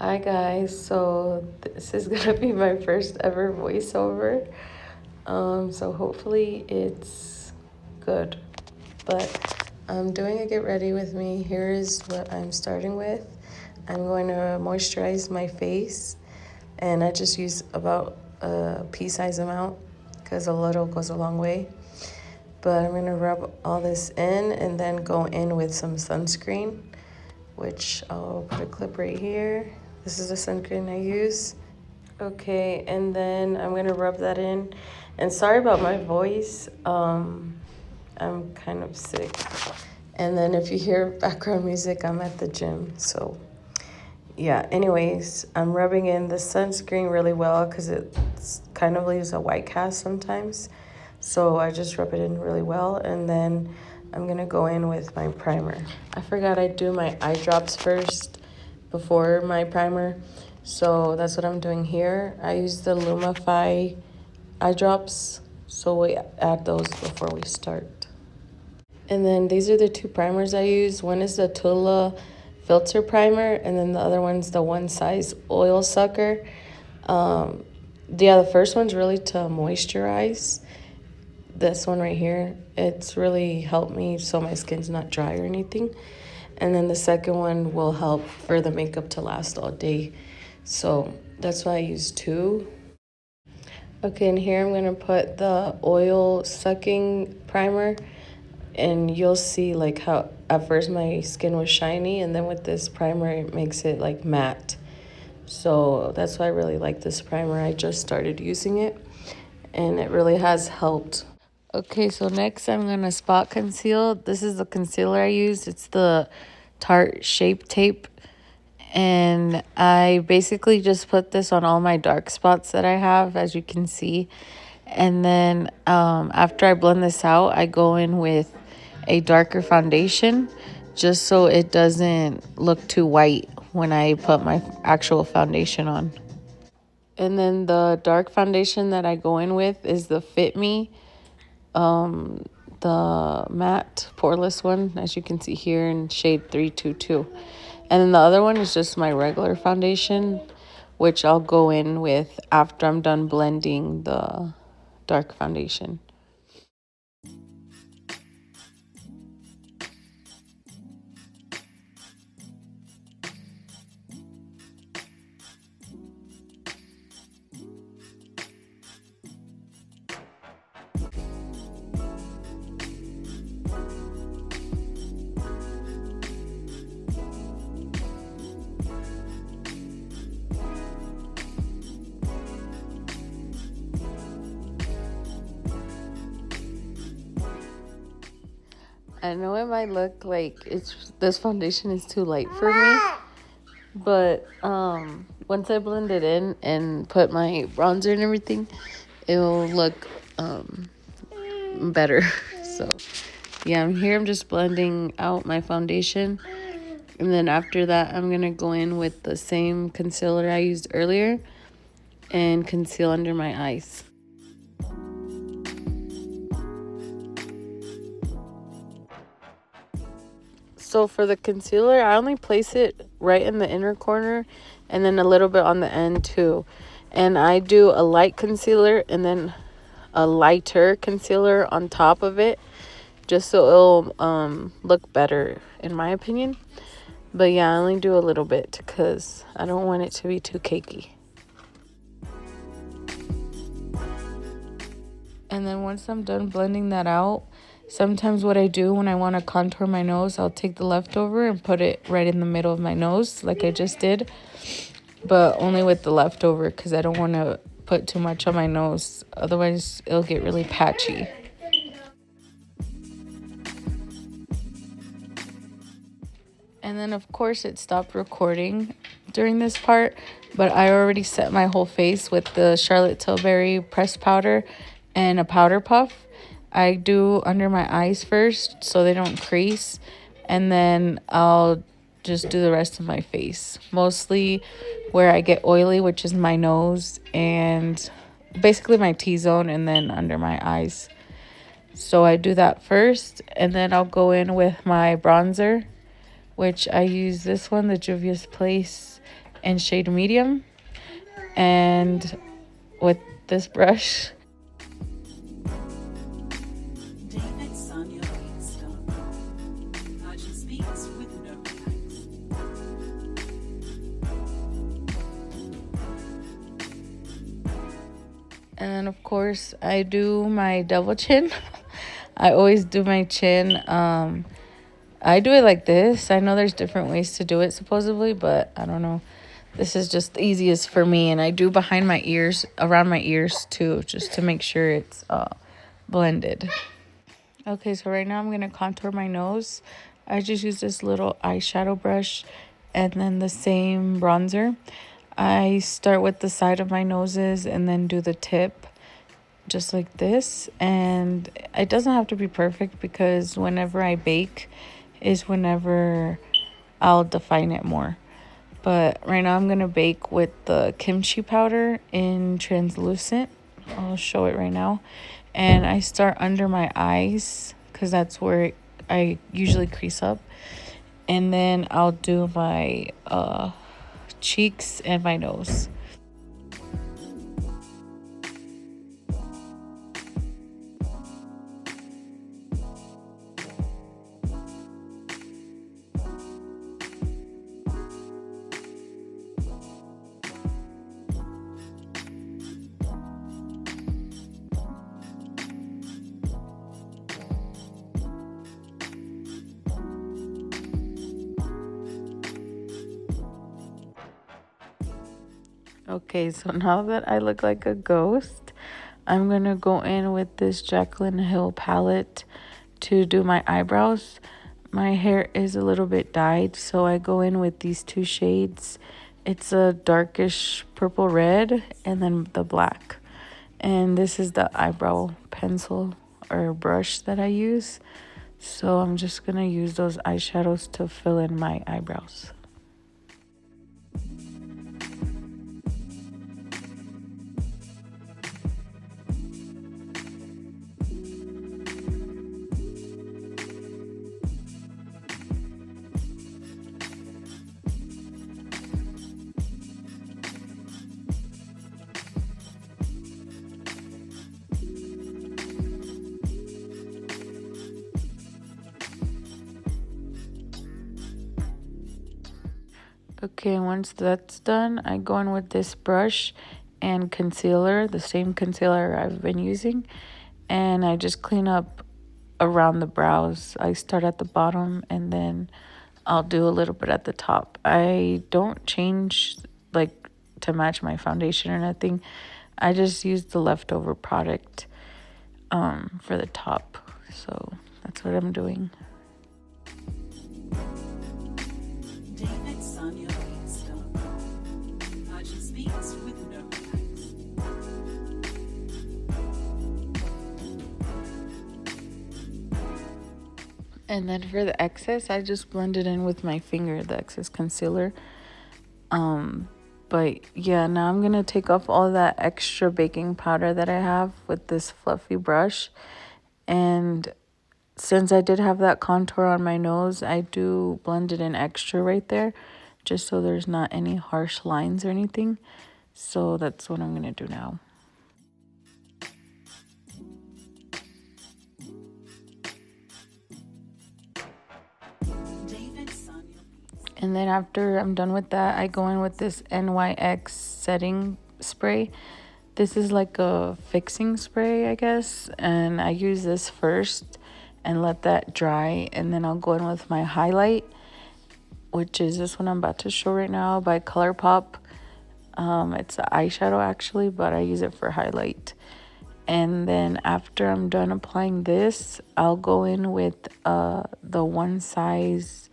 Hi guys, so this is gonna be my first ever voiceover. So hopefully it's good. But I'm doing a get ready with me. Here is what I'm starting with. I'm going to moisturize my face, and I just use about a pea-size amount because a little goes a long way. But I'm gonna rub all this in and then go in with some sunscreen, which I'll put a clip right here. This is the sunscreen I use. Okay, and then I'm gonna rub that in. And sorry about my voice. I'm kind of sick. And then if you hear background music, I'm at the gym. So yeah, anyways, I'm rubbing in the sunscreen really well because it kind of leaves a white cast sometimes. So I just rub it in really well, and then I'm gonna go in with my primer. I forgot I do my eye drops first before my primer. So that's what I'm doing here. I use the Lumify eye drops, so we add those before we start. And then these are the two primers I use. One is the Tula filter primer, and then the other one's the One Size oil sucker. The first one's really to moisturize. This one right here, it's really helped me so my skin's not dry or anything. And then the second one will help for the makeup to last all day. So that's why I use two. Okay, and here I'm gonna put the oil sucking primer, and you'll see like how at first my skin was shiny, and then with this primer it makes it like matte. So that's why I really like this primer. I just started using it, and it really has helped. Okay, so next I'm gonna spot conceal. This is the concealer I use. It's the Tarte Shape Tape. And I basically just put this on all my dark spots that I have, as you can see. And then after I blend this out, I go in with a darker foundation just so it doesn't look too white when I put my actual foundation on. And then the dark foundation that I go in with is the Fit Me, the matte poreless one, as you can see here in shade 322. And then the other one is just my regular foundation, which I'll go in with after I'm done blending the dark foundation. I know it might look like this foundation is too light for me, but once I blend it in and put my bronzer and everything, it will look better. So yeah, I'm just blending out my foundation, and then after that I'm gonna go in with the same concealer I used earlier and conceal under my eyes. So for the concealer, I only place it right in the inner corner and then a little bit on the end too. And I do a light concealer and then a lighter concealer on top of it, just so it'll look better in my opinion. But yeah, I only do a little bit because I don't want it to be too cakey. And then once I'm done blending that out, sometimes what I do when I want to contour my nose, I'll take the leftover and put it right in the middle of my nose like I just did. But only with the leftover because I don't want to put too much on my nose. Otherwise, it'll get really patchy. And then, of course, it stopped recording during this part. But I already set my whole face with the Charlotte Tilbury pressed powder and a powder puff. I do under my eyes first so they don't crease, and then I'll just do the rest of my face, mostly where I get oily, which is my nose and basically my T-zone, and then under my eyes. So I do that first, and then I'll go in with my bronzer, which I use this one, the Juvia's Place in shade medium. And with this brush, and of course I do my double chin. I always do my chin. I do it like this. I know there's different ways to do it supposedly, but I don't know. This is just the easiest for me, and I do behind my ears, around my ears too, just to make sure it's blended. Okay, so right now I'm going to contour my nose. I just use this little eyeshadow brush and then the same bronzer. I start with the side of my noses and then do the tip just like this. And it doesn't have to be perfect because whenever I bake is whenever I'll define it more. But right now I'm going to bake with the kimchi powder in translucent. I'll show it right now. And I start under my eyes because that's where I usually crease up. And then I'll do my cheeks and my nose. Okay, so now that I look like a ghost, I'm going to go in with this Jaclyn Hill palette to do my eyebrows. My hair is a little bit dyed, so I go in with these two shades. It's a darkish purple red and then the black. And this is the eyebrow pencil or brush that I use. So I'm just going to use those eyeshadows to fill in my eyebrows. Okay, once that's done, I go in with this brush and concealer, the same concealer I've been using, and I just clean up around the brows. I start at the bottom and then I'll do a little bit at the top. I don't change like to match my foundation or nothing. I just use the leftover product for the top. So that's what I'm doing. And then for the excess, I just blend it in with my finger, the excess concealer. But yeah, now I'm going to take off all that extra baking powder that I have with this fluffy brush. And since I did have that contour on my nose, I do blend it in extra right there, just so there's not any harsh lines or anything. So that's what I'm going to do now. And then after I'm done with that, I go in with this NYX setting spray. This is like a fixing spray, I guess. And I use this first and let that dry. And then I'll go in with my highlight, which is this one I'm about to show right now by ColourPop. It's an eyeshadow actually, but I use it for highlight. And then after I'm done applying this, I'll go in with the One Size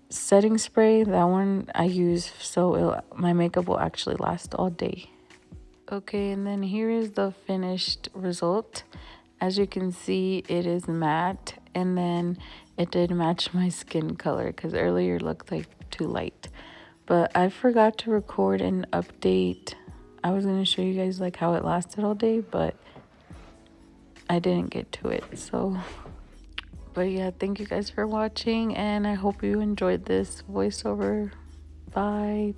setting spray. That one I use so my makeup will actually last all day. Okay, and then here is the finished result. As you can see, it is matte, and then it did match my skin color because earlier it looked like too light. But I forgot to record an update. I was going to show you guys like how it lasted all day, but I didn't get to it. So but yeah, thank you guys for watching, and I hope you enjoyed this voiceover. Bye.